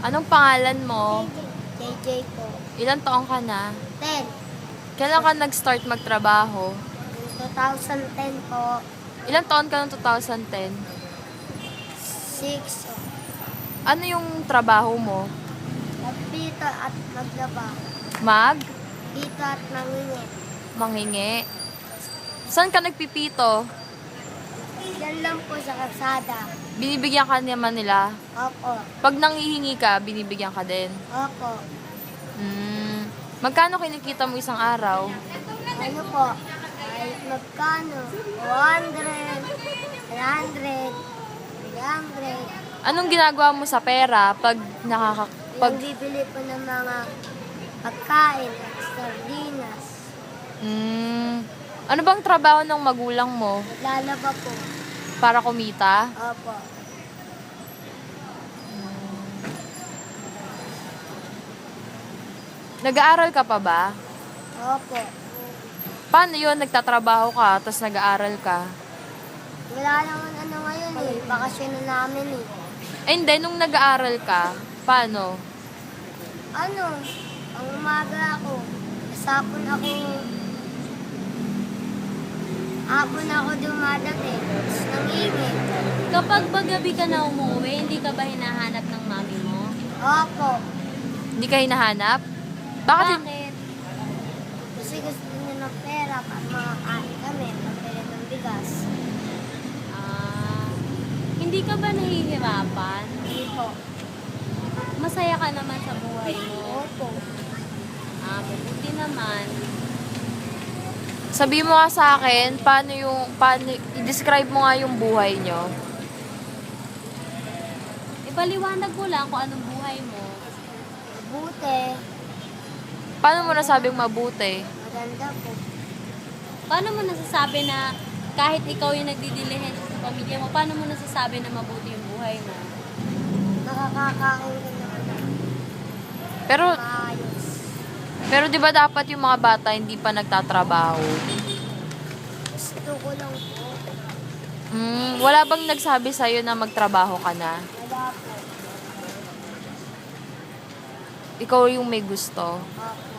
Anong pangalan mo? JJ po. Ilang taong ka na? 10. Kailan ka nag-start magtrabaho? 2010 po. Ilang taon ka noong 2010? 6. Ano yung trabaho mo? Nagpito at maglaba. Mag? Pito at mangingi. Manghingi? Saan ka nagpipito? Yan lang po sa kalsada. Binibigyan ka naman nila? Opo. Pag nanghihingi ka, binibigyan ka din? Opo. Magkano kinikita mo isang araw? Ano po? Ay, magkano? 100, 100, 300. Anong ginagawa mo sa pera pag Pag bibili po ng mga pagkain at sardinas. Ano bang trabaho ng magulang mo? Lalaba po. Para kumita? Opo. Nag-aaral ka pa ba? Opo. Paano yun? Nagtatrabaho ka, tapos nag-aaral ka? Wala naman ano ngayon eh. Bakasyon na namin eh. Hindi, nung nag-aaral ka, paano? Ano? Ang umaga ako. Hapon ako dumadating. Tapos nangingi. Kapag gabi ka na umuwi, hindi ka ba hinahanap ng mami mo? Opo. Hindi ka hinahanap? Bakit? Bakit? Kasi gusto niya ng pera para makakain kami. Pagpili ng bigas. Hindi ka ba nahihirapan? Hindi po. Masaya ka naman sa buhay mo? Opo. Mabuti naman. Sabi mo nga sa akin, i-describe mo nga yung buhay nyo. Ipaliwanag mo lang kung anong buhay mo. Buti. Paano mo nasabing mabuti? Maganda po. Paano mo nasasabi na kahit ikaw yung nagdidilihin sa pamilya mo, paano mo nasasabi na mabuti yung buhay mo? Nakakakain ka naman ng Pero, maayos. di ba dapat yung mga bata hindi pa nagtatrabaho? Gusto ko lang po. Wala bang nagsabi sa'yo na magtrabaho ka na? Wala po. Ikaw yung may gusto. Opo.